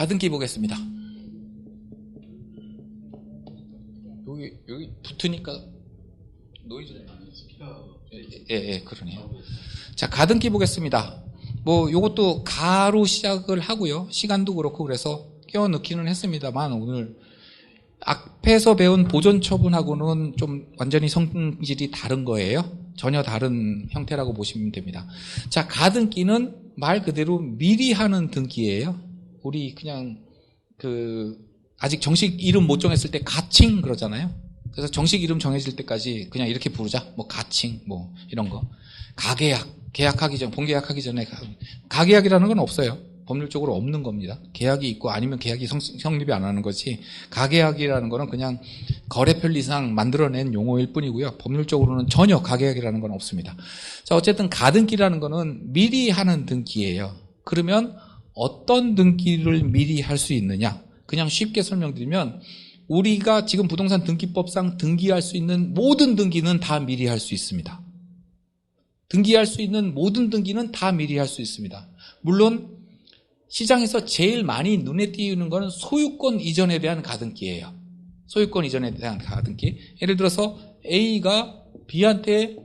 가등기 보겠습니다. 여기 붙으니까 노이즈. 예, 그러네요. 자, 가등기 보겠습니다. 요것도 가로 시작을 하고요. 시간도 그렇고 그래서 끼워 넣기는 했습니다만 오늘 앞에서 배운 보존 처분하고는 좀 완전히 성질이 다른 거예요. 전혀 다른 형태라고 보시면 됩니다. 자, 가등기는 말 그대로 미리 하는 등기예요. 우리 그냥 아직 정식 이름 못 정했을 때 가칭 그러잖아요. 그래서 정식 이름 정해질 때까지 그냥 이렇게 부르자. 가칭 이런 거. 가계약, 계약하기 전, 본계약하기 전에 가계약이라는 건 없어요. 법률적으로 없는 겁니다. 계약이 있고 아니면 계약이 성립이 안 하는 거지, 가계약이라는 거는 그냥 거래 편리상 만들어낸 용어일 뿐이고요. 법률적으로는 전혀 가계약이라는 건 없습니다. 자, 어쨌든 가등기라는 거는 미리 하는 등기예요. 그러면 어떤 등기를 미리 할 수 있느냐? 그냥 쉽게 설명드리면 우리가 지금 부동산 등기법상 등기할 수 있는 모든 등기는 다 미리 할 수 있습니다. 등기할 수 있는 모든 등기는 다 미리 할 수 있습니다. 물론 시장에서 제일 많이 눈에 띄는 거는 소유권 이전에 대한 가등기예요. 소유권 이전에 대한 가등기. 예를 들어서 A가 B한테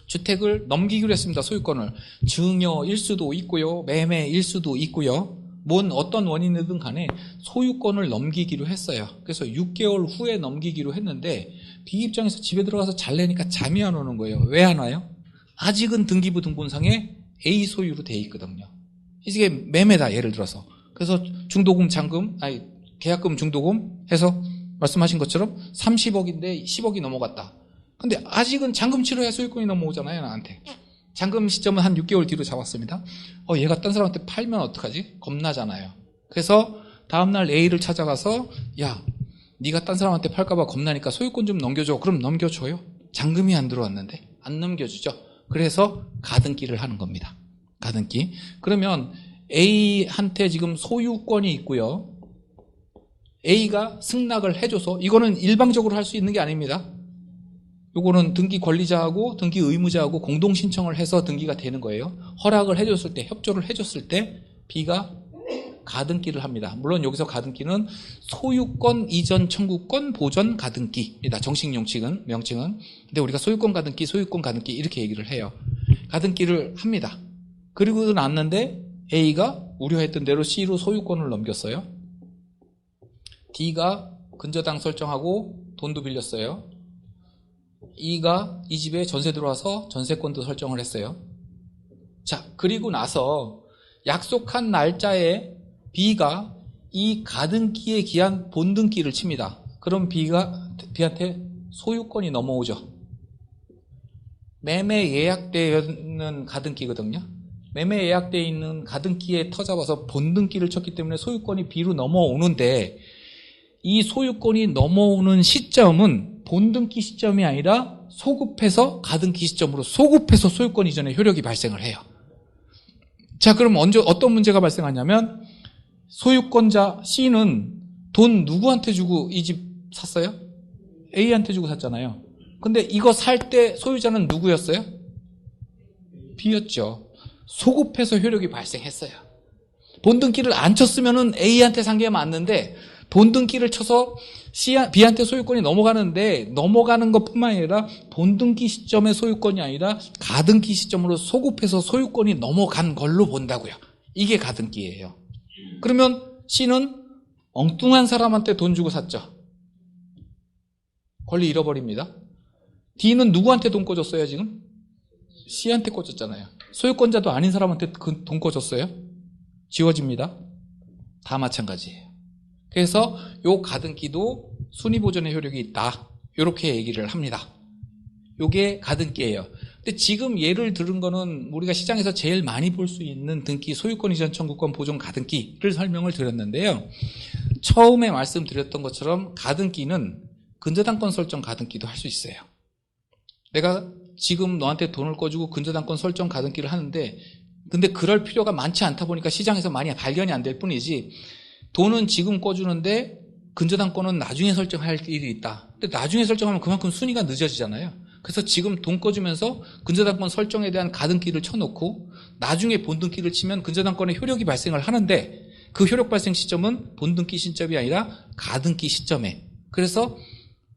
주택을 넘기기로 했습니다. 소유권을. 증여일 수도 있고요. 매매일 수도 있고요. 어떤 원인이든 간에 소유권을 넘기기로 했어요. 그래서 6개월 후에 넘기기로 했는데 B 입장에서 집에 들어가서 잘래니까 잠이 안 오는 거예요. 왜 안 와요? 아직은 등기부 등본상에 A 소유로 돼 있거든요. 이게 매매다, 예를 들어서. 그래서 중도금, 잔금, 계약금, 중도금 해서 말씀하신 것처럼 30억인데 10억이 넘어갔다. 근데 아직은 잔금 치러야 소유권이 넘어오잖아요, 나한테. 잔금 시점은 한 6개월 뒤로 잡았습니다. 얘가 딴 사람한테 팔면 어떡하지? 겁나잖아요. 그래서 다음날 A를 찾아가서, 야, 네가 딴 사람한테 팔까봐 겁나니까 소유권 좀 넘겨줘. 그럼 넘겨줘요. 잔금이 안 들어왔는데 안 넘겨주죠. 그래서 가등기를 하는 겁니다. 가등기. 그러면 A한테 지금 소유권이 있고요. A가 승낙을 해줘서, 이거는 일방적으로 할 수 있는 게 아닙니다. 요거는 등기 권리자하고 등기 의무자하고 공동 신청을 해서 등기가 되는 거예요. 허락을 해줬을 때, 협조를 해줬을 때 B가 가등기를 합니다. 물론 여기서 가등기는 소유권 이전 청구권 보전 가등기입니다. 정식 명칭은. 근데 우리가 소유권 가등기 이렇게 얘기를 해요. 가등기를 합니다. 그리고 났는데 A가 우려했던 대로 C로 소유권을 넘겼어요. D가 근저당 설정하고 돈도 빌렸어요. E가 이 집에 전세 들어와서 전세권도 설정을 했어요. 자, 그리고 나서 약속한 날짜에 B가 이 가등기에 기한 본등기를 칩니다. 그럼 B한테 소유권이 넘어오죠. 매매 예약되어 있는 가등기거든요. 매매 예약되어 있는 가등기에 터잡아서 본등기를 쳤기 때문에 소유권이 B로 넘어오는데, 이 소유권이 넘어오는 시점은 본등기 시점이 아니라 소급해서 가등기 시점으로 소급해서 소유권 이전의 효력이 발생을 해요. 자, 그럼 어떤 문제가 발생하냐면, 소유권자 C는 돈 누구한테 주고 이 집 샀어요? A한테 주고 샀잖아요. 근데 이거 살 때 소유자는 누구였어요? B였죠. 소급해서 효력이 발생했어요. 본등기를 안 쳤으면은 A한테 산 게 맞는데, 본등기를 쳐서 B한테 소유권이 넘어가는데, 넘어가는 것뿐만 아니라 본등기 시점의 소유권이 아니라 가등기 시점으로 소급해서 소유권이 넘어간 걸로 본다고요. 이게 가등기예요. 그러면 C는 엉뚱한 사람한테 돈 주고 샀죠. 권리 잃어버립니다. D는 누구한테 돈 꿔줬어요, 지금? C한테 꿔줬잖아요. 소유권자도 아닌 사람한테 돈 꿔줬어요. 지워집니다. 다 마찬가지예요. 그래서 요 가등기도 순위보전의 효력이 있다. 이렇게 얘기를 합니다. 요게 가등기예요. 근데 지금 예를 들은 거는 우리가 시장에서 제일 많이 볼 수 있는 등기, 소유권 이전 청구권 보존 가등기를 설명을 드렸는데요. 처음에 말씀드렸던 것처럼 가등기는 근저당권 설정 가등기도 할 수 있어요. 내가 지금 너한테 돈을 꿔주고 근저당권 설정 가등기를 하는데, 근데 그럴 필요가 많지 않다 보니까 시장에서 많이 발견이 안 될 뿐이지, 돈은 지금 꿔주는데 근저당권은 나중에 설정할 일이 있다. 근데 나중에 설정하면 그만큼 순위가 늦어지잖아요. 그래서 지금 돈 꿔주면서 근저당권 설정에 대한 가등기를 쳐놓고 나중에 본등기를 치면 근저당권의 효력이 발생을 하는데, 그 효력 발생 시점은 본등기 시점이 아니라 가등기 시점에. 그래서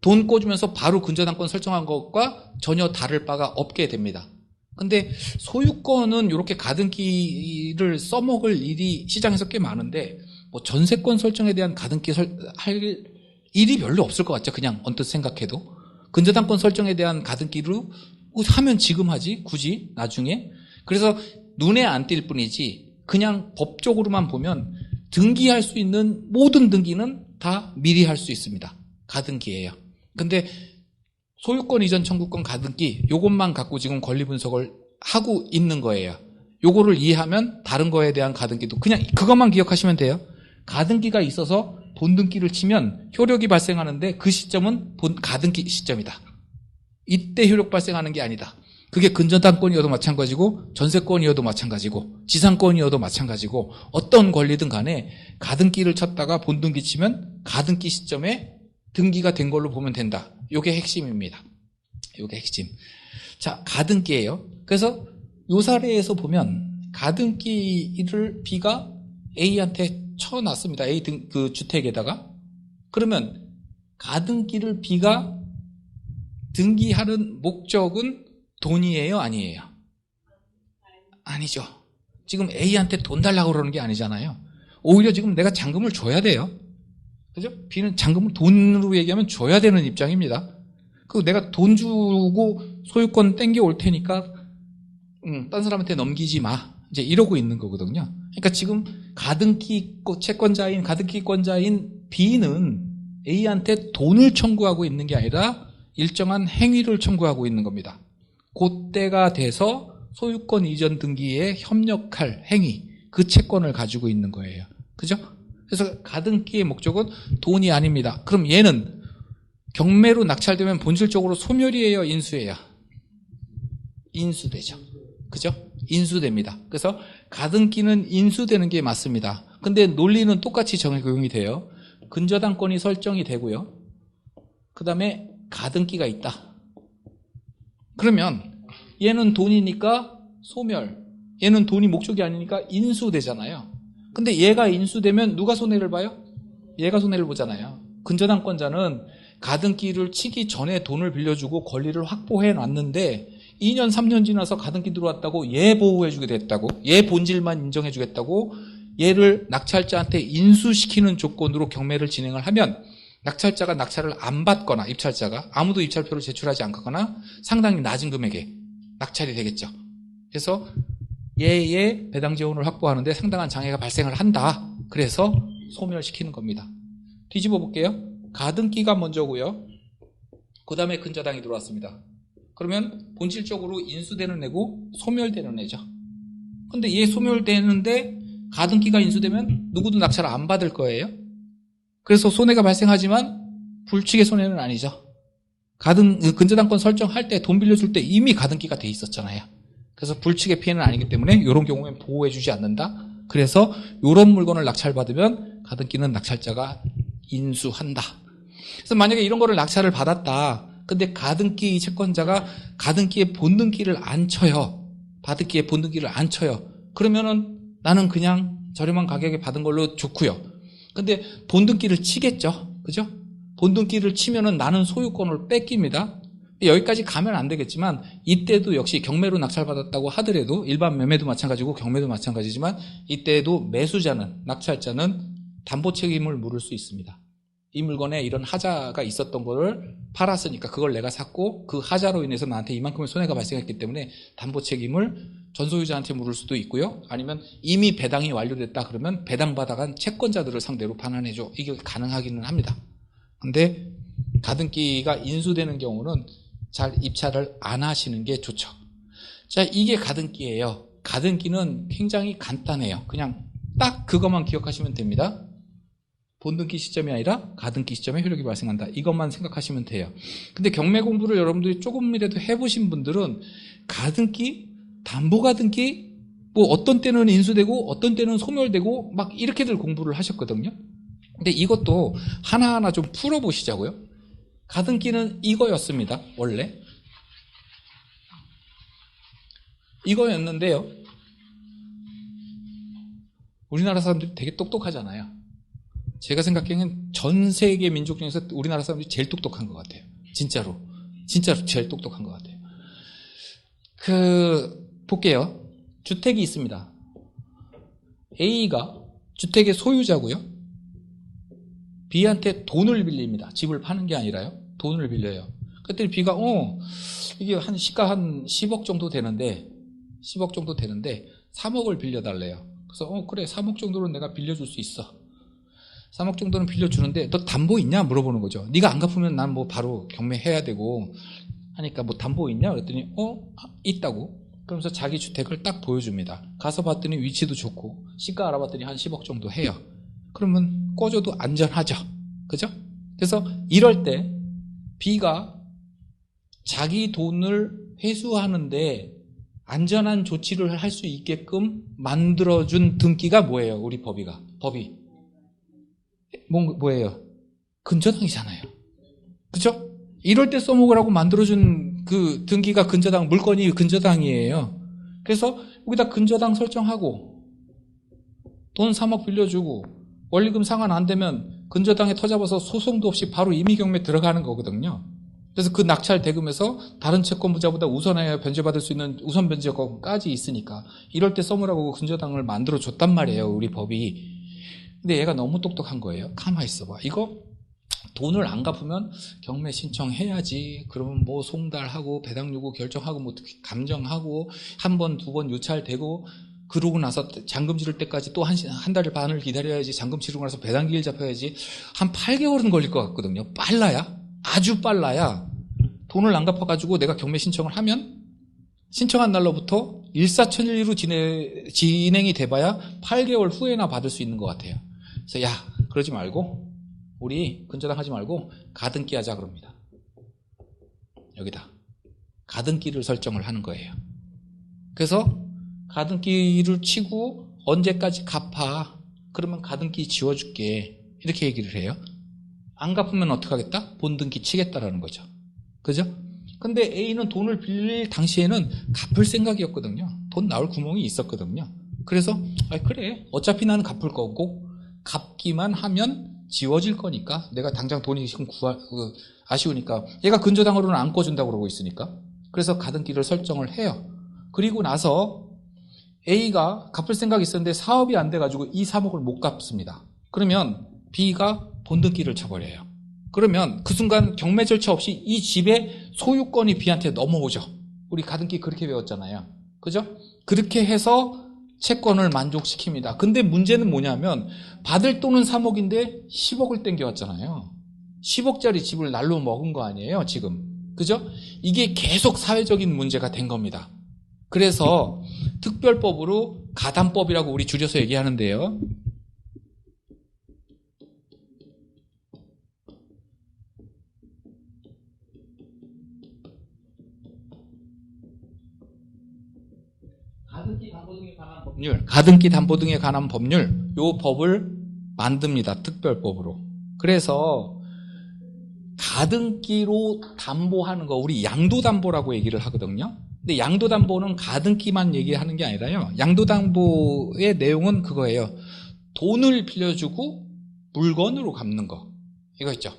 돈 꿔주면서 바로 근저당권 설정한 것과 전혀 다를 바가 없게 됩니다. 근데 소유권은 이렇게 가등기를 써먹을 일이 시장에서 꽤 많은데 뭐 전세권 설정에 대한 가등기 할 일이 별로 없을 것 같죠. 그냥 언뜻 생각해도. 근저당권 설정에 대한 가등기로 하면 지금 하지 굳이 나중에. 그래서 눈에 안 띌 뿐이지 그냥 법적으로만 보면 등기할 수 있는 모든 등기는 다 미리 할 수 있습니다. 가등기예요. 근데 소유권 이전 청구권 가등기 요것만 갖고 지금 권리 분석을 하고 있는 거예요. 요거를 이해하면 다른 거에 대한 가등기도 그냥 그것만 기억하시면 돼요. 가등기가 있어서 본등기를 치면 효력이 발생하는데 그 시점은 가등기 시점이다. 이때 효력 발생하는 게 아니다. 그게 근저당권이어도 마찬가지고 전세권이어도 마찬가지고 지상권이어도 마찬가지고 어떤 권리든 간에 가등기를 쳤다가 본등기 치면 가등기 시점에 등기가 된 걸로 보면 된다. 요게 핵심입니다. 요게 핵심. 자, 가등기예요. 그래서 요 사례에서 보면 가등기를 B가 A한테 쳐놨습니다. A 그 주택에다가. 그러면 가등기를 B가 등기하는 목적은 돈이에요? 아니에요? 아니죠. 지금 A한테 돈 달라고 그러는 게 아니잖아요. 오히려 지금 내가 잔금을 줘야 돼요. 그죠? B는 잔금을 돈으로 얘기하면 줘야 되는 입장입니다. 그 내가 돈 주고 소유권 땡겨올 테니까 딴 사람한테 넘기지 마. 이제 이러고 있는 거거든요. 그러니까 지금 가등기 채권자인 가등기권자인 B는 A한테 돈을 청구하고 있는 게 아니라 일정한 행위를 청구하고 있는 겁니다. 그때가 돼서 소유권 이전 등기에 협력할 행위, 그 채권을 가지고 있는 거예요. 그죠? 그래서 가등기의 목적은 돈이 아닙니다. 그럼 얘는 경매로 낙찰되면 본질적으로 소멸이에요, 인수예요? 인수되죠. 그죠? 인수됩니다. 그래서 가등기는 인수되는 게 맞습니다. 근데 논리는 똑같이 적용이 돼요. 근저당권이 설정이 되고요. 그 다음에 가등기가 있다. 그러면 얘는 돈이니까 소멸, 얘는 돈이 목적이 아니니까 인수되잖아요. 근데 얘가 인수되면 누가 손해를 봐요? 얘가 손해를 보잖아요. 근저당권자는 가등기를 치기 전에 돈을 빌려주고 권리를 확보해 놨는데 2년 3년 지나서 가등기 들어왔다고 얘 보호해주게 됐다고, 얘 본질만 인정해주겠다고 얘를 낙찰자한테 인수시키는 조건으로 경매를 진행을 하면 낙찰자가 낙찰을 안 받거나 입찰자가 아무도 입찰표를 제출하지 않거나 상당히 낮은 금액에 낙찰이 되겠죠. 그래서 얘의 배당 재원을 확보하는데 상당한 장애가 발생을 한다. 그래서 소멸시키는 겁니다. 뒤집어 볼게요. 가등기가 먼저고요. 그 다음에 근저당이 들어왔습니다. 그러면 본질적으로 인수되는 애고 소멸되는 애죠. 근데 얘 소멸되는데 가등기가 인수되면 누구도 낙찰을 안 받을 거예요. 그래서 손해가 발생하지만 불칙의 손해는 아니죠. 근저당권 설정할 때 돈 빌려줄 때 이미 가등기가 돼 있었잖아요. 그래서 불칙의 피해는 아니기 때문에 이런 경우엔 보호해주지 않는다. 그래서 이런 물건을 낙찰받으면 가등기는 낙찰자가 인수한다. 그래서 만약에 이런 거를 낙찰을 받았다. 근데 가등기 채권자가 가등기에 본등기를 안 쳐요. 가등기에 본등기를 안 쳐요. 그러면은 나는 그냥 저렴한 가격에 받은 걸로 좋고요. 근데 본등기를 치겠죠. 그죠? 본등기를 치면은 나는 소유권을 뺏깁니다. 여기까지 가면 안 되겠지만 이때도 역시 경매로 낙찰받았다고 하더라도 일반 매매도 마찬가지고 경매도 마찬가지지만 이때도 매수자는 낙찰자는 담보 책임을 물을 수 있습니다. 이 물건에 이런 하자가 있었던 거를 팔았으니까 그걸 내가 샀고 그 하자로 인해서 나한테 이만큼의 손해가 발생했기 때문에 담보 책임을 전소유자한테 물을 수도 있고요. 아니면 이미 배당이 완료됐다 그러면 배당받아간 채권자들을 상대로 반환해줘. 이게 가능하기는 합니다. 근데 가등기가 인수되는 경우는 잘 입찰을 안 하시는 게 좋죠. 자, 이게 가등기예요. 가등기는 굉장히 간단해요. 그냥 딱 그것만 기억하시면 됩니다. 본등기 시점이 아니라 가등기 시점에 효력이 발생한다. 이것만 생각하시면 돼요. 근데 경매 공부를 여러분들이 조금이라도 해보신 분들은 가등기, 담보가등기, 뭐 어떤 때는 인수되고 어떤 때는 소멸되고 막 이렇게들 공부를 하셨거든요. 근데 이것도 하나하나 좀 풀어보시자고요. 가등기는 이거였습니다. 원래 이거였는데요. 우리나라 사람들이 되게 똑똑하잖아요. 제가 생각하기에는 전 세계 민족 중에서 우리나라 사람들이 제일 똑똑한 것 같아요. 진짜로 제일 똑똑한 것 같아요. 볼게요. 주택이 있습니다. A가 주택의 소유자고요. B한테 돈을 빌립니다. 집을 파는 게 아니라요. 돈을 빌려요. 그랬더니 B가 이게 시가 한 10억 정도 되는데 3억을 빌려달래요. 그래서 그래 3억 정도는 내가 빌려줄 수 있어. 3억 정도는 빌려주는데 너 담보 있냐? 물어보는 거죠. 네가 안 갚으면 난 뭐 바로 경매해야 되고 하니까 뭐 담보 있냐? 그랬더니 있다고. 그러면서 자기 주택을 딱 보여줍니다. 가서 봤더니 위치도 좋고 시가 알아봤더니 한 10억 정도 해요. 그러면 꿔줘도 안전하죠. 그죠? 그래서 이럴 때 B가 자기 돈을 회수하는데 안전한 조치를 할 수 있게끔 만들어준 등기가 뭐예요? 우리 법이 뭐예요? 근저당이잖아요. 그죠? 이럴 때 써먹으라고 만들어준 그 등기가 물건이 근저당이에요. 그래서 여기다 근저당 설정하고 돈 3억 빌려주고 원리금 상환 안 되면 근저당에 터잡아서 소송도 없이 바로 임의경매 들어가는 거거든요. 그래서 그 낙찰 대금에서 다른 채권부자보다 우선하여 변제받을 수 있는 우선 변제권까지 있으니까 이럴 때 써먹으라고 근저당을 만들어줬단 말이에요. 우리 법이. 근데 얘가 너무 똑똑한 거예요. 가만히 있어봐. 이거 돈을 안 갚으면 경매 신청해야지. 그러면 뭐 송달하고 배당 요구 결정하고 뭐 감정하고 한 번, 두 번 유찰되고 그러고 나서 잔금 치를 때까지 또 한 달 반을 기다려야지. 잔금 치르고 나서 배당 기일 잡혀야지. 한 8개월은 걸릴 것 같거든요. 아주 빨라야 돈을 안 갚아가지고 내가 경매 신청을 하면 신청한 날로부터 일사천리로 진행이 돼봐야 8개월 후에나 받을 수 있는 것 같아요. 그래서 그러지 말고 우리 근저당 하지 말고 가등기 하자 그럽니다. 여기다 가등기를 설정을 하는 거예요. 그래서 가등기를 치고 언제까지 갚아? 그러면 가등기 지워줄게. 이렇게 얘기를 해요. 안 갚으면 어떡하겠다? 본등기 치겠다라는 거죠. 그죠? 근데 A는 돈을 빌릴 당시에는 갚을 생각이었거든요. 돈 나올 구멍이 있었거든요. 그래서 그래 어차피 나는 갚을 거고 갚기만 하면 지워질 거니까 내가 당장 돈이 지금 아쉬우니까 얘가 근저당으로는 안 꿔준다고 그러고 있으니까 그래서 가등기를 설정을 해요. 그리고 나서 A가 갚을 생각이 있었는데 사업이 안 돼가지고 이 3억을 못 갚습니다. 그러면 B가 본등기를 쳐버려요. 그러면 그 순간 경매 절차 없이 이 집의 소유권이 B한테 넘어오죠. 우리 가등기 그렇게 배웠잖아요. 그죠? 그렇게 해서 채권을 만족시킵니다. 근데 문제는 뭐냐면 받을 돈은 3억인데 10억을 땡겨왔잖아요. 10억짜리 집을 날로 먹은 거 아니에요, 지금. 그죠? 이게 계속 사회적인 문제가 된 겁니다. 그래서 특별법으로 가담법이라고 우리 줄여서 얘기하는데요. 가등기 담보 등에 관한 법률, 요 법을 만듭니다. 특별법으로. 그래서 가등기로 담보하는 거 우리 양도담보라고 얘기를 하거든요. 근데 양도담보는 가등기만 얘기하는 게 아니라요. 양도담보의 내용은 그거예요. 돈을 빌려주고 물건으로 갚는 거. 이거 있죠.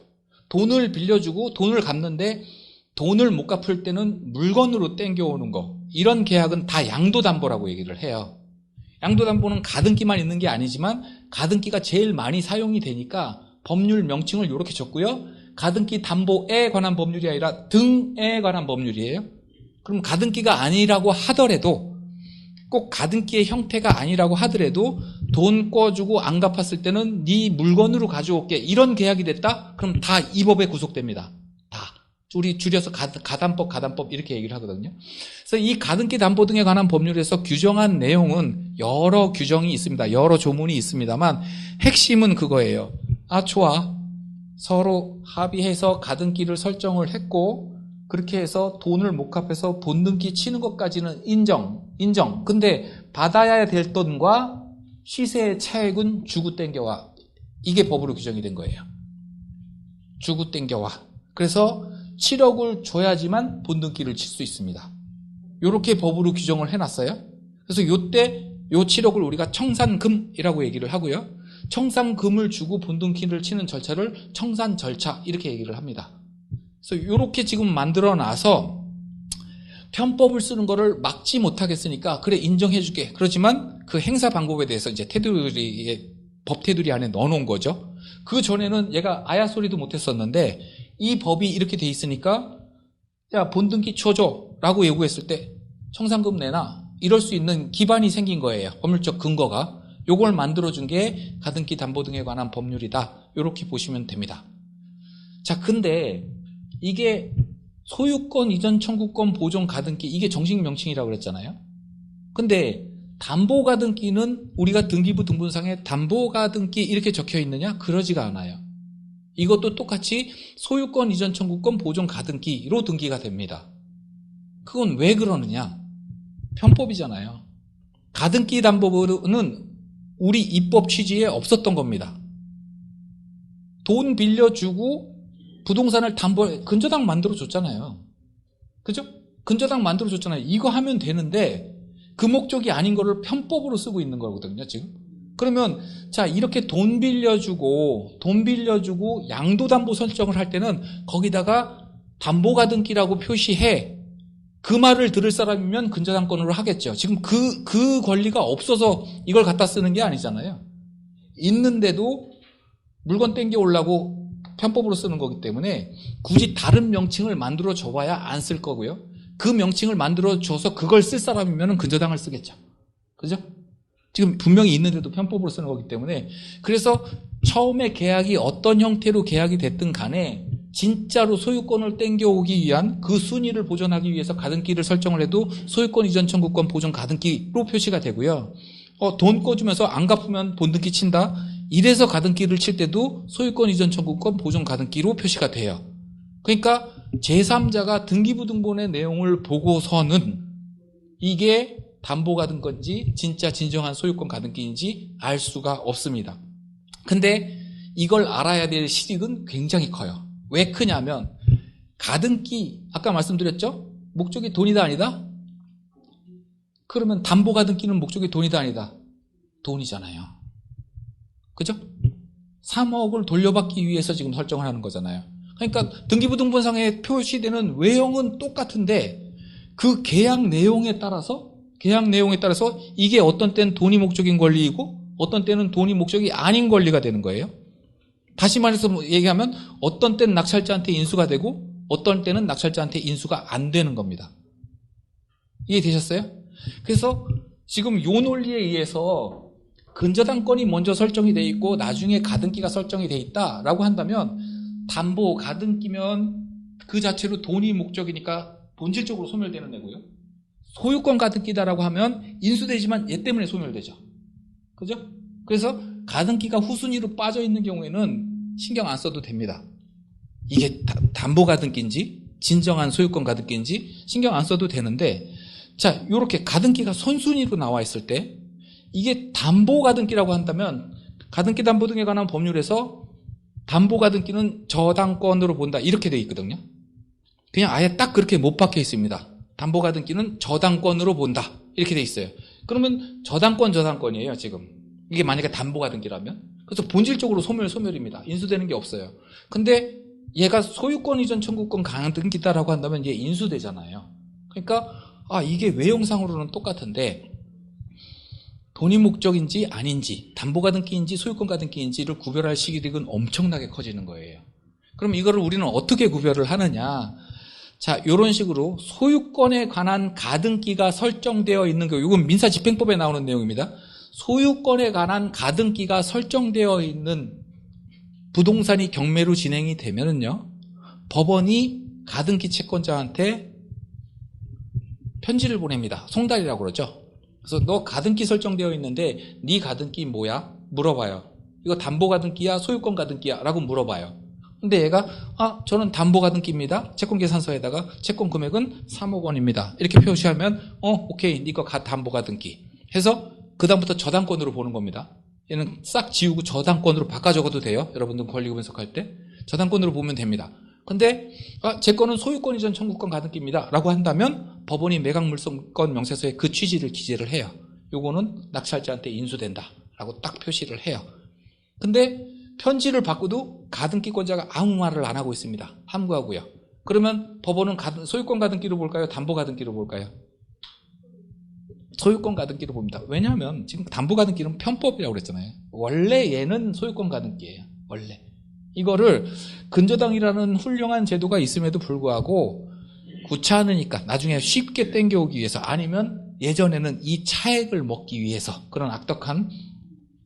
돈을 빌려주고 돈을 갚는데 돈을 못 갚을 때는 물건으로 땡겨오는 거. 이런 계약은 다 양도담보라고 얘기를 해요. 양도담보는 가등기만 있는 게 아니지만 가등기가 제일 많이 사용이 되니까 법률 명칭을 이렇게 줬고요. 가등기 담보에 관한 법률이 아니라 등에 관한 법률이에요. 그럼 가등기가 아니라고 하더라도 꼭 가등기의 형태가 아니라고 하더라도 돈 꿔주고 안 갚았을 때는 네 물건으로 가져올게. 이런 계약이 됐다? 그럼 다 이 법에 구속됩니다. 다. 우리 줄여서 가담법 이렇게 얘기를 하거든요. 그래서 이 가등기 담보 등에 관한 법률에서 규정한 내용은 여러 규정이 있습니다. 여러 조문이 있습니다만 핵심은 그거예요. 좋아. 서로 합의해서 가등기를 설정을 했고 그렇게 해서 돈을 못 갚아서 본등기 치는 것까지는 인정. 근데 받아야 될 돈과 시세의 차액은 주고 땡겨와. 이게 법으로 규정이 된 거예요. 주고 땡겨와. 그래서 7억을 줘야지만 본등기를 칠 수 있습니다. 이렇게 법으로 규정을 해놨어요. 그래서 이때 요 7억을 우리가 청산금이라고 얘기를 하고요. 청산금을 주고 본등기를 치는 절차를 청산절차 이렇게 얘기를 합니다. 그래서 이렇게 지금 만들어놔서 편법을 쓰는 거를 막지 못하겠으니까 그래 인정해줄게. 그렇지만 그 행사 방법에 대해서 이제 테두리에 법 테두리 안에 넣어놓은 거죠. 그 전에는 얘가 아야 소리도 못했었는데 이 법이 이렇게 돼 있으니까 야 본등기 쳐줘라고 요구했을 때 청산금 내놔 이럴 수 있는 기반이 생긴 거예요. 법률적 근거가. 요걸 만들어준 게 가등기 담보 등에 관한 법률이다. 이렇게 보시면 됩니다. 자, 근데 이게 소유권 이전 청구권 보존 가등기 이게 정식 명칭이라고 그랬잖아요. 근데 담보 가등기는 우리가 등기부 등본상에 담보 가등기 이렇게 적혀 있느냐? 그러지가 않아요. 이것도 똑같이 소유권 이전 청구권 보존 가등기로 등기가 됩니다. 그건 왜 그러느냐? 편법이잖아요. 가등기 담보는 우리 입법 취지에 없었던 겁니다. 돈 빌려주고 부동산을 근저당 만들어줬잖아요. 그죠? 근저당 만들어줬잖아요. 이거 하면 되는데 그 목적이 아닌 거를 편법으로 쓰고 있는 거거든요, 지금. 그러면 자 이렇게 돈 빌려주고 양도담보 설정을 할 때는 거기다가 담보가등기라고 표시해. 그 말을 들을 사람이면 근저당권으로 하겠죠. 지금 그 권리가 없어서 이걸 갖다 쓰는 게 아니잖아요. 있는데도 물건 땡겨오려고 편법으로 쓰는 거기 때문에 굳이 다른 명칭을 만들어 줘봐야 안 쓸 거고요. 그 명칭을 만들어 줘서 그걸 쓸 사람이면 근저당을 쓰겠죠. 그죠? 지금 분명히 있는데도 편법으로 쓰는 거기 때문에 그래서 처음에 계약이 어떤 형태로 계약이 됐든 간에 진짜로 소유권을 땡겨오기 위한 그 순위를 보존하기 위해서 가등기를 설정을 해도 소유권 이전 청구권 보존 가등기로 표시가 되고요. 돈 꿔주면서 안 갚으면 본등기 친다. 이래서 가등기를 칠 때도 소유권 이전 청구권 보존 가등기로 표시가 돼요. 그러니까 제3자가 등기부 등본의 내용을 보고서는 이게 담보 가등 건지 진짜 진정한 소유권 가등기인지 알 수가 없습니다. 근데 이걸 알아야 될 실익은 굉장히 커요. 왜 크냐면 가등기 아까 말씀드렸죠? 목적이 돈이다 아니다? 그러면 담보 가등기는 목적이 돈이다 아니다? 돈이잖아요. 그죠? 3억을 돌려받기 위해서 지금 설정을 하는 거잖아요. 그러니까 등기부 등본상에 표시되는 외형은 똑같은데 그 계약 내용에 따라서 이게 어떤 때는 돈이 목적인 권리이고 어떤 때는 돈이 목적이 아닌 권리가 되는 거예요. 다시 말해서 얘기하면 어떤 때는 낙찰자한테 인수가 되고 어떤 때는 낙찰자한테 인수가 안 되는 겁니다. 이해되셨어요? 그래서 지금 요 논리에 의해서 근저당권이 먼저 설정이 돼 있고 나중에 가등기가 설정이 돼 있다라고 한다면 담보 가등기면 그 자체로 돈이 목적이니까 본질적으로 소멸되는 애고요. 소유권 가등기다라고 하면 인수되지만 얘 때문에 소멸되죠. 그죠? 그래서 가등기가 후순위로 빠져 있는 경우에는 신경 안 써도 됩니다. 이게 담보 가등기인지 진정한 소유권 가등기인지 신경 안 써도 되는데 자, 요렇게 가등기가 선순위로 나와 있을 때 이게 담보 가등기라고 한다면 가등기 담보 등에 관한 법률에서 담보 가등기는 저당권으로 본다 이렇게 돼 있거든요. 그냥 아예 딱 그렇게 못 박혀 있습니다. 담보 가등기는 저당권으로 본다 이렇게 돼 있어요. 그러면 저당권이에요 지금. 이게 만약에 담보 가등기라면 그래서 본질적으로 소멸입니다. 인수되는 게 없어요. 근데 얘가 소유권 이전 청구권 가등기다라고 한다면 얘 인수되잖아요. 그러니까 이게 외형상으로는 똑같은데 돈이 목적인지 아닌지 담보 가등기인지 소유권 가등기인지를 구별할 시기력은 엄청나게 커지는 거예요. 그럼 이거를 우리는 어떻게 구별을 하느냐? 자, 이런 식으로 소유권에 관한 가등기가 설정되어 있는 거, 이건 민사집행법에 나오는 내용입니다. 소유권에 관한 가등기가 설정되어 있는 부동산이 경매로 진행이 되면은요, 법원이 가등기 채권자한테 편지를 보냅니다. 송달이라고 그러죠. 그래서 너 가등기 설정되어 있는데 네 가등기 뭐야? 물어봐요. 이거 담보 가등기야? 소유권 가등기야? 라고 물어봐요. 근데 얘가 저는 담보 가등기입니다. 채권 계산서에다가 채권 금액은 3억 원입니다. 이렇게 표시하면 오케이, 네 거 담보 가등기 해서 그 다음부터 저당권으로 보는 겁니다. 얘는 싹 지우고 저당권으로 바꿔 적어도 돼요. 여러분들 권리금 분석할 때 저당권으로 보면 됩니다. 근데 제 거는 소유권 이전 청구권 가등기입니다 라고 한다면 법원이 매각물성권 명세서에 그 취지를 기재를 해요. 요거는 낙찰자한테 인수된다라고 딱 표시를 해요. 근데 편지를 받고도 가등기권자가 아무 말을 안 하고 있습니다. 함구하고요. 그러면 법원은 소유권 가등기로 볼까요? 담보 가등기로 볼까요? 소유권 가등기로 봅니다. 왜냐하면 지금 담보 가등기는 편법이라고 그랬잖아요. 원래 얘는 소유권 가등기예요. 원래. 이거를 근저당이라는 훌륭한 제도가 있음에도 불구하고 구차하니까 나중에 쉽게 땡겨오기 위해서 아니면 예전에는 이 차액을 먹기 위해서 그런 악덕한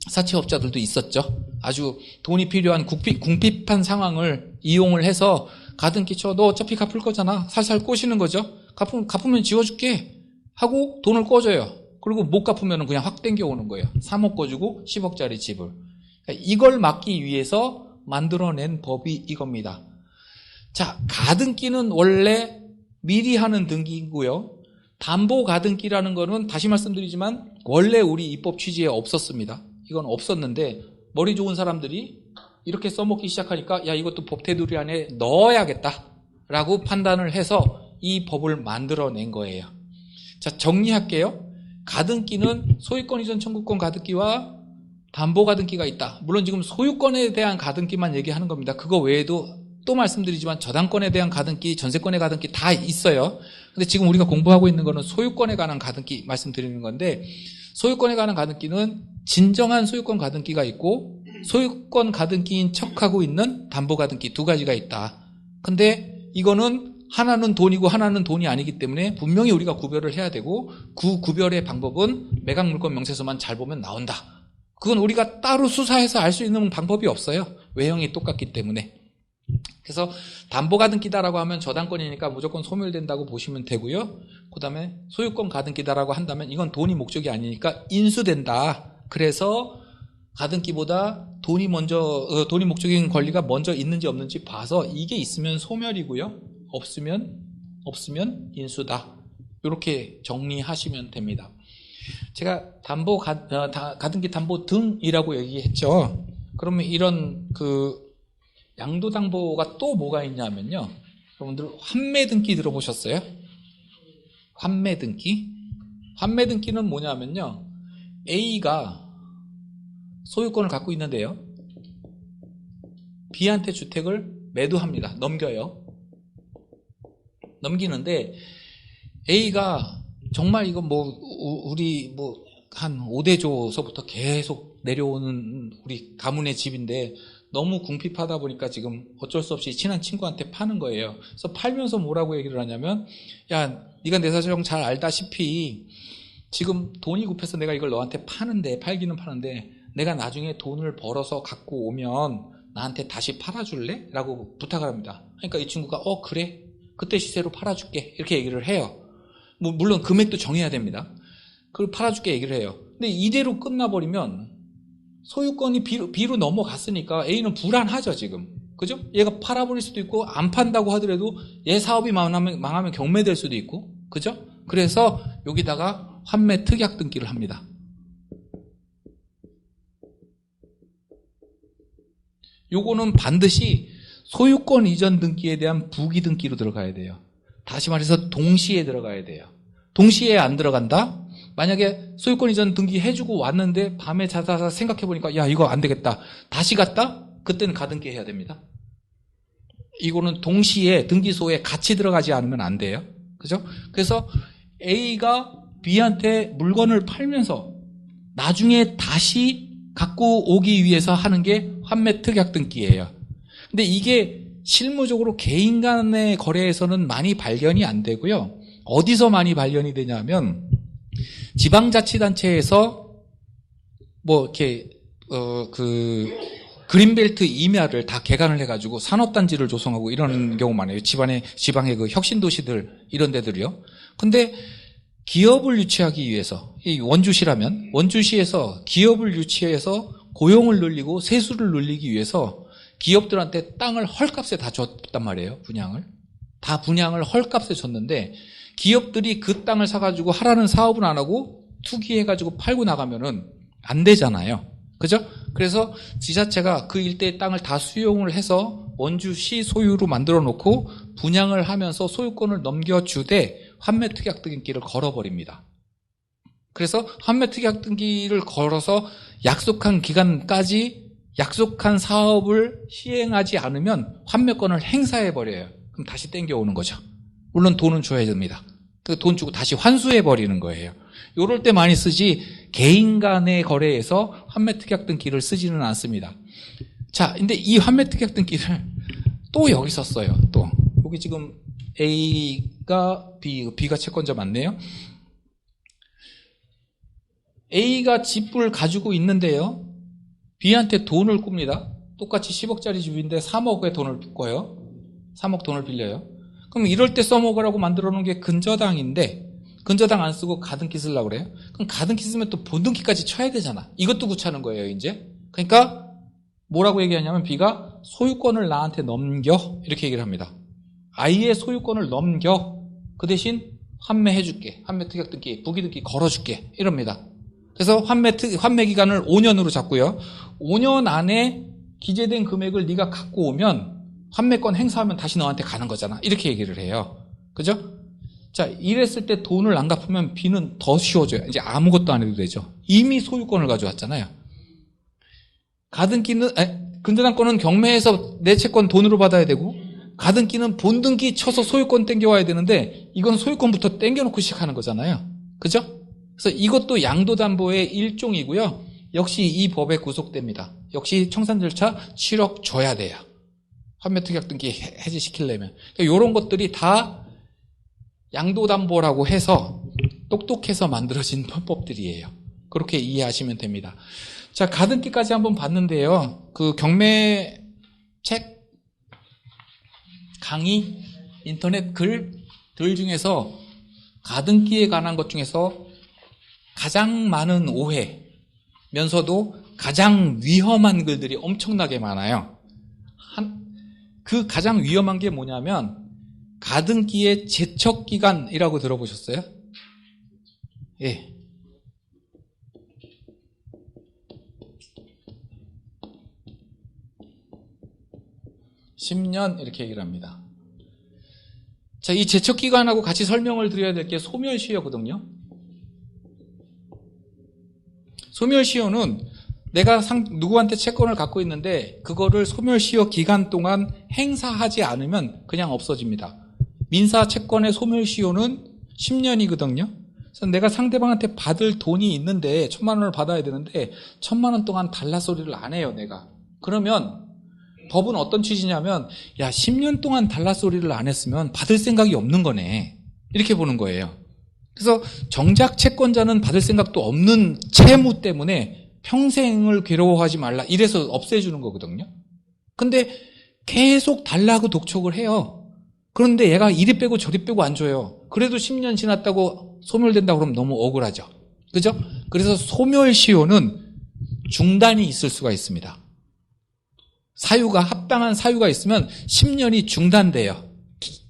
사채업자들도 있었죠. 아주 돈이 필요한 궁핍한 상황을 이용을 해서 가등기 쳐. 너 어차피 갚을 거잖아. 살살 꼬시는 거죠. 갚으면 지워줄게 하고 돈을 꿔줘요. 그리고 못 갚으면 그냥 확 땡겨오는 거예요. 3억 꿔주고 10억짜리 집을. 이걸 막기 위해서 만들어낸 법이 이겁니다. 자, 가등기는 원래 미리 하는 등기이고요. 담보 가등기라는 거는 다시 말씀드리지만 원래 우리 입법 취지에 없었습니다. 이건 없었는데 머리 좋은 사람들이 이렇게 써먹기 시작하니까 야, 이것도 법 테두리 안에 넣어야겠다라고 판단을 해서 이 법을 만들어낸 거예요. 자, 정리할게요. 가등기는 소유권 이전 청구권 가등기와 담보 가등기가 있다. 물론 지금 소유권에 대한 가등기만 얘기하는 겁니다. 그거 외에도 또 말씀드리지만 저당권에 대한 가등기, 전세권의 가등기 다 있어요. 근데 지금 우리가 공부하고 있는 거는 소유권에 관한 가등기 말씀드리는 건데, 소유권에 관한 가등기는 진정한 소유권 가등기가 있고 소유권 가등기인 척하고 있는 담보 가등기 두 가지가 있다. 근데 이거는 하나는 돈이고 하나는 돈이 아니기 때문에 분명히 우리가 구별을 해야 되고, 그 구별의 방법은 매각물권 명세서만 잘 보면 나온다. 그건 우리가 따로 수사해서 알 수 있는 방법이 없어요. 외형이 똑같기 때문에. 그래서 담보 가등기다라고 하면 저당권이니까 무조건 소멸된다고 보시면 되고요. 그 다음에 소유권 가등기다라고 한다면 이건 돈이 목적이 아니니까 인수된다. 그래서 가등기보다 돈이 목적인 권리가 먼저 있는지 없는지 봐서 이게 있으면 소멸이고요. 없으면 인수다. 이렇게 정리하시면 됩니다. 제가 가등기 담보 등이라고 얘기했죠. 그러면 이런 양도담보가 또 뭐가 있냐면요. 여러분들 환매등기 들어보셨어요? 환매등기? 환매등기는 뭐냐면요. A가 소유권을 갖고 있는데요. B한테 주택을 매도합니다. 넘기는데 A가 정말 이거 우리 한 5대조서부터 계속 내려오는 우리 가문의 집인데 너무 궁핍하다 보니까 지금 어쩔 수 없이 친한 친구한테 파는 거예요. 그래서 팔면서 뭐라고 얘기를 하냐면, 야, 네가 내 사정 잘 알다시피 지금 돈이 급해서 내가 이걸 너한테 팔기는 파는데 내가 나중에 돈을 벌어서 갖고 오면 나한테 다시 팔아줄래? 라고 부탁을 합니다. 그러니까 이 친구가 그래? 그때 시세로 팔아줄게. 이렇게 얘기를 해요. 물론 금액도 정해야 됩니다. 그걸 팔아줄게 얘기를 해요. 근데 이대로 끝나버리면 소유권이 B로 넘어갔으니까 A는 불안하죠, 지금. 그죠? 얘가 팔아버릴 수도 있고, 안 판다고 하더라도 얘 사업이 망하면 경매될 수도 있고, 그죠? 그래서 여기다가 환매 특약 등기를 합니다. 요거는 반드시 소유권 이전 등기에 대한 부기 등기로 들어가야 돼요. 다시 말해서 동시에 들어가야 돼요. 동시에 안 들어간다? 만약에 소유권 이전 등기 해주고 왔는데 밤에 자다가 생각해보니까 야, 이거 안 되겠다. 다시 갔다? 그때는 가등기 해야 됩니다. 이거는 동시에 등기소에 같이 들어가지 않으면 안 돼요. 그죠? 그래서 A가 B한테 물건을 팔면서 나중에 다시 갖고 오기 위해서 하는 게 환매 특약 등기예요. 근데 이게 실무적으로 개인 간의 거래에서는 많이 발견이 안 되고요. 어디서 많이 발견이 되냐면 지방자치단체에서 이렇게 그린벨트 임야를 다 개간을 해가지고 산업단지를 조성하고 이런 경우 많아요. 지방의 혁신도시들 이런 데들이요. 근데 기업을 유치하기 위해서 이 원주시에서 기업을 유치해서 고용을 늘리고 세수를 늘리기 위해서 기업들한테 땅을 헐값에 다 줬단 말이에요. 분양을 헐값에 줬는데 기업들이 그 땅을 사가지고 하라는 사업은 안 하고 투기해가지고 팔고 나가면은 안 되잖아요. 그죠? 그래서 지자체가 그 일대의 땅을 다 수용을 해서 원주시 소유로 만들어 놓고 분양을 하면서 소유권을 넘겨주되 환매 특약 등기를 걸어버립니다. 그래서 환매특약등기를 걸어서 약속한 기간까지 약속한 사업을 시행하지 않으면 환매권을 행사해버려요. 그럼 다시 땡겨오는 거죠. 물론 돈은 줘야 됩니다. 그 돈 주고 다시 환수해버리는 거예요. 요럴 때 많이 쓰지 개인 간의 거래에서 환매특약등기를 쓰지는 않습니다. 자, 근데 이 환매특약등기를 또 여기 썼어요. 또 여기 지금 A가 B가 채권자 맞네요. A가 집을 가지고 있는데요. B한테 돈을 꿉니다. 똑같이 10억짜리 집인데 3억의 돈을 꿔요. 3억 돈을 빌려요. 그럼 이럴 때 써먹으라고 만들어 놓은 게 근저당인데 근저당 안 쓰고 가등기 쓰려고 그래요. 그럼 가등기 쓰면 또 본등기까지 쳐야 되잖아. 이것도 귀찮은 거예요, 이제. 그러니까 뭐라고 얘기하냐면 B가 소유권을 나한테 넘겨 이렇게 얘기를 합니다. I의 소유권을 넘겨. 그 대신 환매해줄게. 환매특약등기, 부기등기 걸어줄게. 이럽니다. 그래서 환매 기간을 5년으로 잡고요. 5년 안에 기재된 금액을 네가 갖고 오면 환매권 행사하면 다시 너한테 가는 거잖아. 이렇게 얘기를 해요. 그죠? 자, 이랬을 때 돈을 안 갚으면 B는 더 쉬워져요. 이제 아무것도 안 해도 되죠. 이미 소유권을 가져왔잖아요. 근저당권은 경매에서 내 채권 돈으로 받아야 되고 가등기는 본등기 쳐서 소유권 땡겨와야 되는데 이건 소유권부터 땡겨놓고 시작하는 거잖아요. 그죠? 그래서 이것도 양도담보의 일종이고요. 역시 이 법에 구속됩니다. 역시 청산 절차 7억 줘야 돼요. 환매특약등기 해지시키려면. 그러니까 이런 것들이 다 양도담보라고 해서 똑똑해서 만들어진 법들이에요. 그렇게 이해하시면 됩니다. 자, 가등기까지 한번 봤는데요. 그 경매 책, 강의, 인터넷 글들 중에서 가등기에 관한 것 중에서 가장 많은 오해면서도 가장 위험한 글들이 엄청나게 많아요. 그 가장 위험한 게 뭐냐면 가등기의 제척기간이라고 들어보셨어요? 예. 10년 이렇게 얘기를 합니다. 자, 이 제척기간하고 같이 설명을 드려야 될 게 소멸시효거든요. 소멸시효는 내가 누구한테 채권을 갖고 있는데 그거를 소멸시효 기간 동안 행사하지 않으면 그냥 없어집니다. 민사 채권의 소멸시효는 10년이거든요. 그래서 내가 상대방한테 받을 돈이 있는데 1,000만 원을 받아야 되는데 1,000만 원 동안 달라 소리를 안 해요, 내가. 그러면 법은 어떤 취지냐면 야, 10년 동안 달라 소리를 안 했으면 받을 생각이 없는 거네. 이렇게 보는 거예요. 그래서 정작 채권자는 받을 생각도 없는 채무 때문에 평생을 괴로워하지 말라 이래서 없애주는 거거든요. 근데 계속 달라고 독촉을 해요. 그런데 얘가 이리 빼고 저리 빼고 안 줘요. 그래도 10년 지났다고 소멸된다고 그러면 너무 억울하죠. 그죠? 그래서 소멸시효는 중단이 있을 수가 있습니다. 사유가 합당한 사유가 있으면 10년이 중단돼요.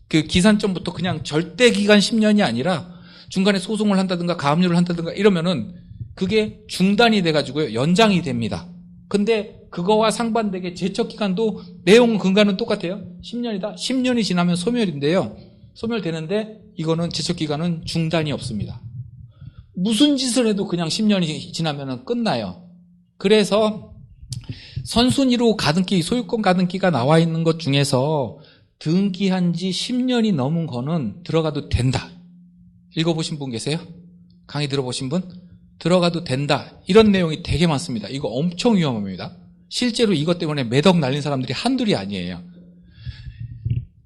그 기산점부터 그냥 절대 기간 10년이 아니라 중간에 소송을 한다든가 가압류를 한다든가 이러면은 그게 중단이 돼가지고요. 연장이 됩니다. 근데 그거와 상반되게 제척기간도 내용 근간은 똑같아요. 10년이다. 10년이 지나면 소멸인데요. 소멸되는데 이거는 제척기간은 중단이 없습니다. 무슨 짓을 해도 그냥 10년이 지나면 끝나요. 그래서 선순위로 가등기, 소유권 가등기가 나와 있는 것 중에서 등기한 지 10년이 넘은 거는 들어가도 된다. 읽어보신 분 계세요? 강의 들어보신 분? 들어가도 된다. 이런 내용이 되게 많습니다. 이거 엄청 위험합니다. 실제로 이것 때문에 매덕 날린 사람들이 한둘이 아니에요.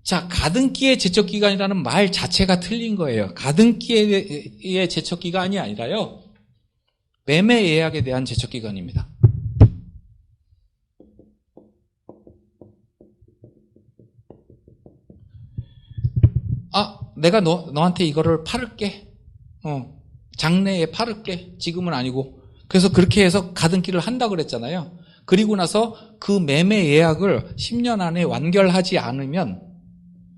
자, 가등기의 제척기간이라는 말 자체가 틀린 거예요. 가등기의 제척기간이 아니라요. 매매 예약에 대한 제척기간입니다. 아, 내가 너한테 이거를 팔을게. 장래에 팔을게. 지금은 아니고. 그래서 그렇게 해서 가등기를 한다 그랬잖아요. 그리고 나서 그 매매 예약을 10년 안에 완결하지 않으면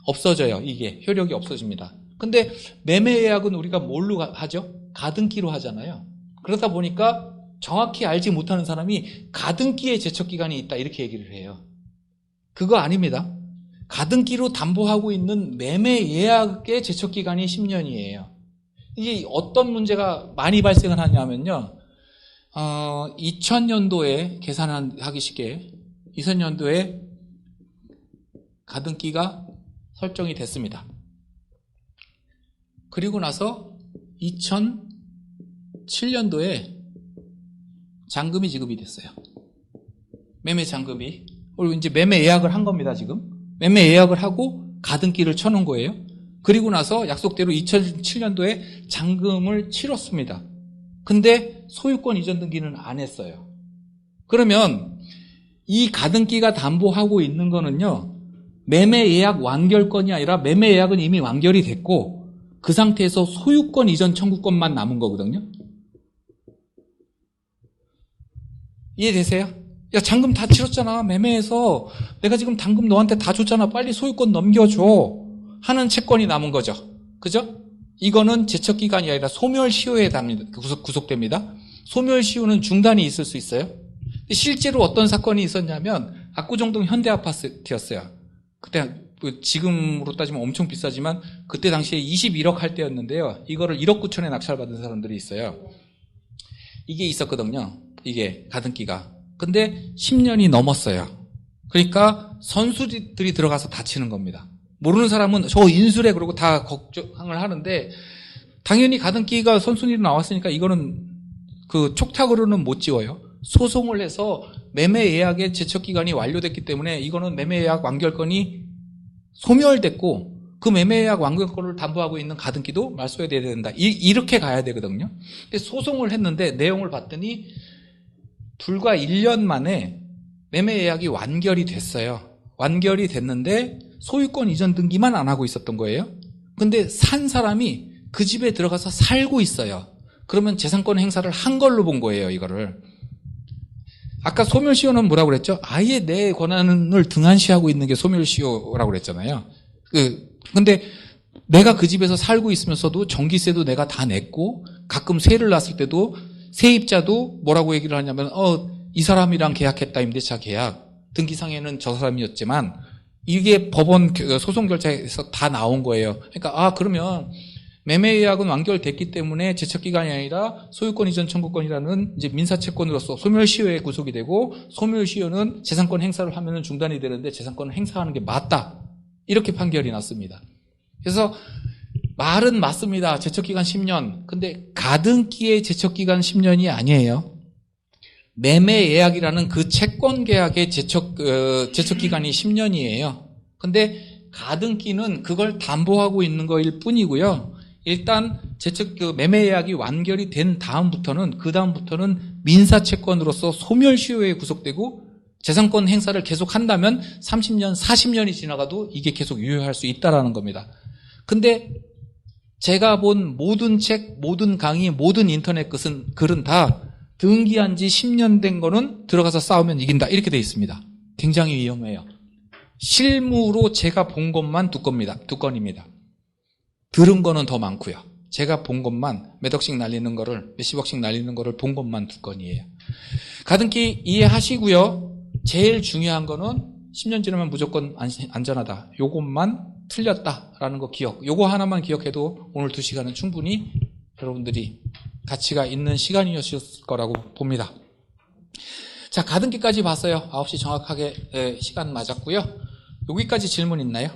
없어져요. 이게 효력이 없어집니다. 근데 매매 예약은 우리가 뭘로 하죠? 가등기로 하잖아요. 그러다 보니까 정확히 알지 못하는 사람이 가등기에 제척기간이 있다 이렇게 얘기를 해요. 그거 아닙니다. 가등기로 담보하고 있는 매매 예약의 제척기간이 10년이에요. 이게 어떤 문제가 많이 발생을 하냐면요. 2000년도에 계산하기 쉽게 2000년도에 가등기가 설정이 됐습니다. 그리고 나서 2007년도에 잔금이 지급이 됐어요. 매매 잔금이. 그리고 이제 매매 예약을 한 겁니다, 지금. 매매 예약을 하고 가등기를 쳐놓은 거예요. 그리고 나서 약속대로 2007년도에 잔금을 치렀습니다. 근데 소유권 이전 등기는 안 했어요. 그러면 이 가등기가 담보하고 있는 거는요, 매매 예약 완결권이 아니라 매매 예약은 이미 완결이 됐고 그 상태에서 소유권 이전 청구권만 남은 거거든요. 이해되세요? 야, 잔금 다 치렀잖아. 매매해서 내가 지금 당금 너한테 다 줬잖아. 빨리 소유권 넘겨줘 하는 채권이 남은 거죠. 그죠? 이거는 제척기간이 아니라 소멸시효에 구속됩니다. 소멸시효는 중단이 있을 수 있어요. 실제로 어떤 사건이 있었냐면 압구정동 현대아파트였어요. 그때 지금으로 따지면 엄청 비싸지만 그때 당시에 21억 할 때였는데요. 이거를 1억 9천에 낙찰받은 사람들이 있어요. 이게 있었거든요. 이게 가등기가. 근데 10년이 넘었어요. 그러니까 선수들이 들어가서 다치는 겁니다. 모르는 사람은 저 인수래 그러고 다 걱정을 하는데 당연히 가등기가 선순위로 나왔으니까 이거는 그 촉탁으로는 못 지워요. 소송을 해서 매매 예약의 제척기간이 완료됐기 때문에 이거는 매매 예약 완결권이 소멸됐고 그 매매 예약 완결권을 담보하고 있는 가등기도 말소해야 된다. 이렇게 가야 되거든요. 근데 소송을 했는데 내용을 봤더니 불과 1년 만에 매매 예약이 완결이 됐어요. 완결이 됐는데 소유권 이전 등기만 안 하고 있었던 거예요. 근데 산 사람이 그 집에 들어가서 살고 있어요. 그러면 재산권 행사를 한 걸로 본 거예요, 이거를. 아까 소멸시효는 뭐라고 그랬죠? 아예 내 권한을 등한시하고 있는 게 소멸시효라고 그랬잖아요. 근데 내가 그 집에서 살고 있으면서도 전기세도 내가 다 냈고 가끔 세를 났을 때도 세입자도 뭐라고 얘기를 하냐면 이 사람이랑 계약했다, 임대차 계약. 등기상에는 저 사람이었지만 이게 법원 소송 결정에서 다 나온 거예요. 그러니까 그러면 매매 예약은 완결됐기 때문에 제척기간이 아니라 소유권 이전 청구권이라는 이제 민사채권으로서 소멸시효에 구속이 되고 소멸시효는 재산권 행사를 하면은 중단이 되는데 재산권을 행사하는 게 맞다. 이렇게 판결이 났습니다. 그래서 말은 맞습니다. 제척기간 10년. 근데 가등기의 제척기간 10년이 아니에요. 매매 예약이라는 그 채권 계약의 제척기간이 10년이에요. 근데 가등기는 그걸 담보하고 있는 거일 뿐이고요. 일단 매매 예약이 완결이 된 다음부터는 민사채권으로서 소멸시효에 구속되고 재산권 행사를 계속 한다면 30년, 40년이 지나가도 이게 계속 유효할 수 있다라는 겁니다. 근데 제가 본 모든 책, 모든 강의, 모든 인터넷 글은 다 등기한 지 10년 된 거는 들어가서 싸우면 이긴다. 이렇게 돼 있습니다. 굉장히 위험해요. 실무로 제가 본 것만 두 건입니다. 들은 거는 더 많고요. 제가 본 것만 몇억씩 날리는 거를, 몇십억씩 날리는 거를 본 것만 두 건이에요. 가등기 이해하시고요. 제일 중요한 거는 10년 지나면 무조건 안전하다. 요것만 틀렸다라는 거 요거 하나만 기억해도 오늘 2시간은 충분히 여러분들이 가치가 있는 시간이었을 거라고 봅니다. 자, 가등기까지 봤어요. 9시 정확하게 시간 맞았고요. 여기까지 질문 있나요?